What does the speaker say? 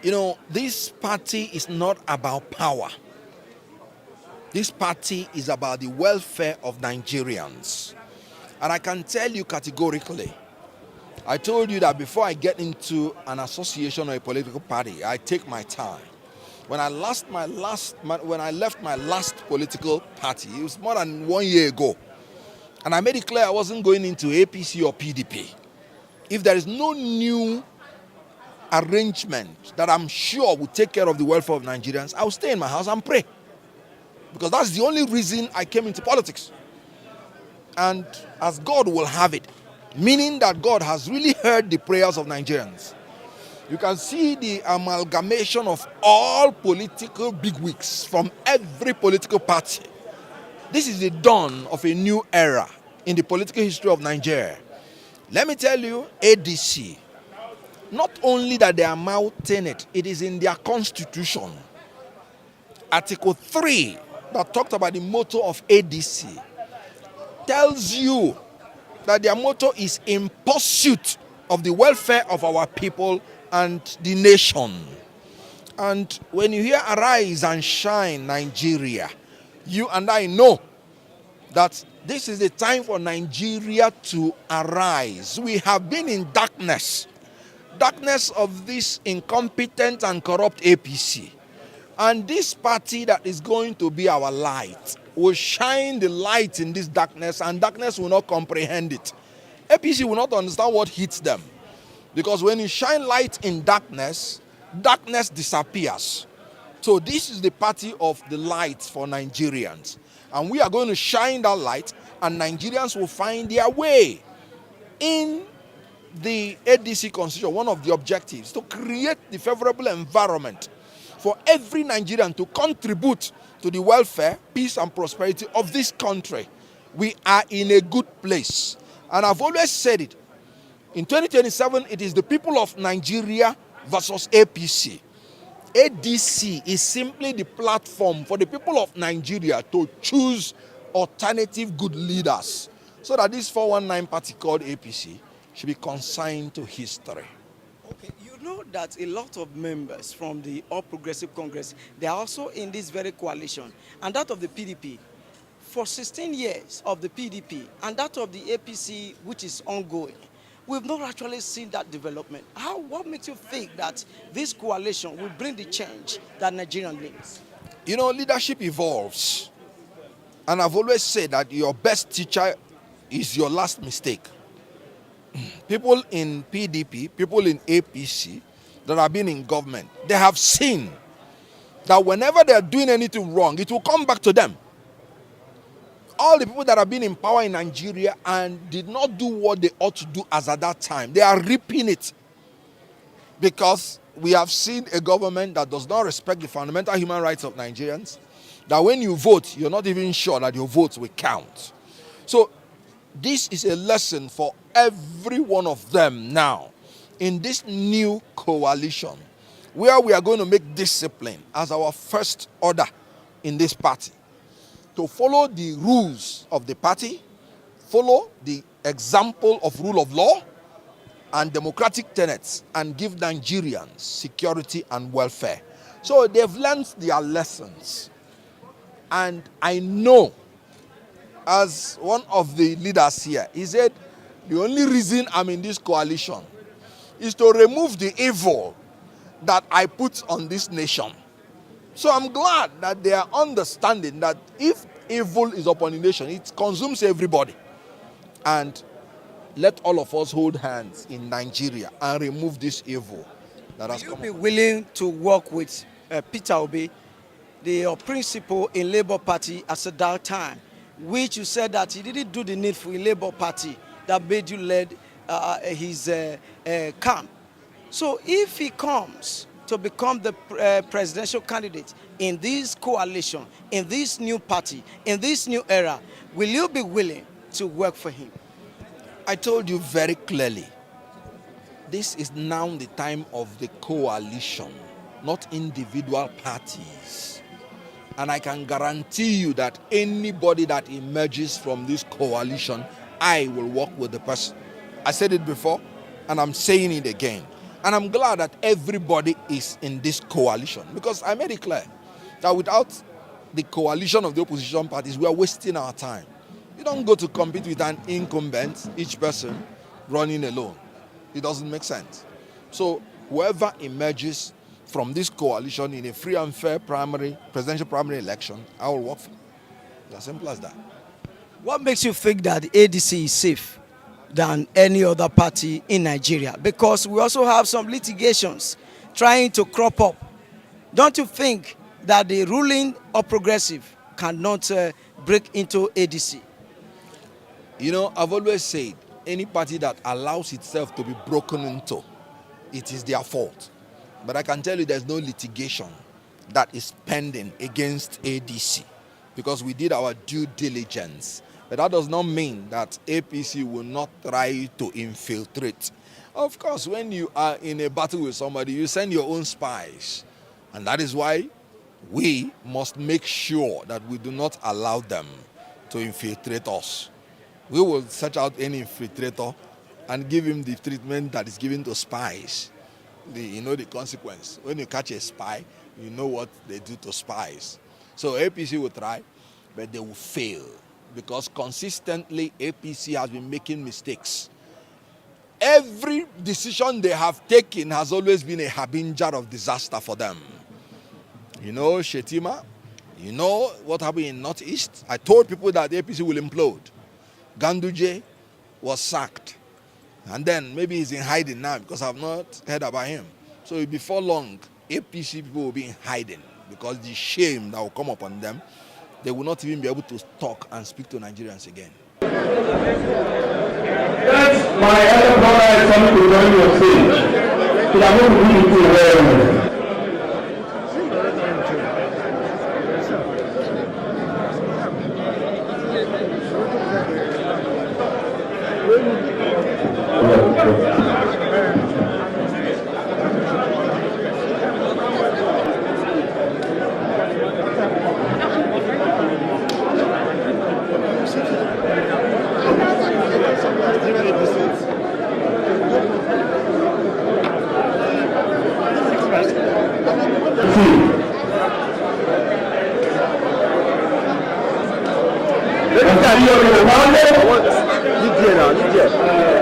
You know, this party is not about power. This party is about the welfare of Nigerians. And I can tell you categorically, I told you that before I get into an association or a political party, I take my time. When I left my last political party, it was more than 1 year ago. And I made it clear I wasn't going into APC or PDP. If there is no new arrangement that I'm sure will take care of the welfare of Nigerians, I'll stay in my house and pray. Because that's the only reason I came into politics. And as God will have it, meaning that God has really heard the prayers of Nigerians. You can see the amalgamation of all political bigwigs from every political party. This is the dawn of a new era in the political history of Nigeria. Let me tell you, ADC, not only that they are mounting it, it is in their constitution. Article 3, that talked about the motto of ADC, tells you that their motto is in pursuit of the welfare of our people and the nation. And when you hear Arise and Shine Nigeria, you and I know that this is the time for Nigeria to arise. We have been in darkness of this incompetent and corrupt APC. And this party that is going to be our light will shine the light in this darkness, and darkness will not comprehend it. APC will not understand what hits them. Because when you shine light in darkness, darkness disappears. So this is the party of the light for Nigerians. And we are going to shine that light, and Nigerians will find their way. In the ADC constitution, one of the objectives to create the favorable environment for every Nigerian to contribute to the welfare, peace, and prosperity of this country. We are in a good place. And I've always said it. In 2027, it is the people of Nigeria versus APC. ADC is simply the platform for the people of Nigeria to choose alternative good leaders, so that this 419 party called APC should be consigned to history. Okay, you know that a lot of members from the All Progressive Congress, they are also in this very coalition, and that of the PDP. For 16 years of the PDP and that of the APC, which is ongoing, we've not actually seen that development. What makes you think that this coalition will bring the change that Nigeria needs? You know, leadership evolves. And I've always said that your best teacher is your last mistake. People in PDP, people in APC that have been in government, they have seen that whenever they are doing anything wrong, it will come back to them. All the people that have been in power in Nigeria and did not do what they ought to do as at that time, they are reaping it. Because we have seen a government that does not respect the fundamental human rights of Nigerians, that when you vote, you're not even sure that your votes will count. So this is a lesson for every one of them now in this new coalition, where we are going to make discipline as our first order in this party. To follow the rules of the party, follow the example of rule of law and democratic tenets, and give Nigerians security and welfare. So they've learned their lessons. And I know, as one of the leaders here, he said, the only reason I'm in this coalition is to remove the evil that I put on this nation. So I'm glad that they are understanding that if evil is upon the nation, it consumes everybody. And let all of us hold hands in Nigeria and remove this evil that has come. Will you be willing to work with Peter Obi, the principal in Labour Party at that time, which you said that he didn't do the needful in Labour Party that made you lead his camp? So if he comes to become the presidential candidate in this coalition, in this new party, in this new era, will you be willing to work for him? I told you very clearly, this is now the time of the coalition, not individual parties. And I can guarantee you that anybody that emerges from this coalition, I will work with the person. I said it before, and I'm saying it again. And I'm glad that everybody is in this coalition, because I made it clear that without the coalition of the opposition parties, we are wasting our time. You don't go to compete with an incumbent, each person running alone. It doesn't make sense. So whoever emerges from this coalition in a free and fair presidential primary election, I will work for. It's as simple as that. What makes you think that the ADC is safe than any other party in Nigeria? Because we also have some litigations trying to crop up. Don't you think that the ruling or progressive cannot break into ADC? You know, I've always said, any party that allows itself to be broken into, it is their fault. But I can tell you there's no litigation that is pending against ADC, because we did our due diligence. But that does not mean that APC will not try to infiltrate. Of course, when you are in a battle with somebody, you send your own spies. And that is why we must make sure that we do not allow them to infiltrate us. We will search out any infiltrator and give him the treatment that is given to spies. You know the consequence. When you catch a spy, you know what they do to spies. So APC will try, but they will fail, because consistently APC has been making mistakes. Every decision they have taken has always been a harbinger of disaster for them. You know Shetima, you know what happened in Northeast. I told people that the APC will implode. Ganduje was sacked. And then maybe he's in hiding now, because I've not heard about him. So before long, APC people will be in hiding, because the shame that will come upon them, they will not even be able to talk and speak to Nigerians again. Yes, my elder brother is coming to join your stage. So I'm going to read it to you. Lydia.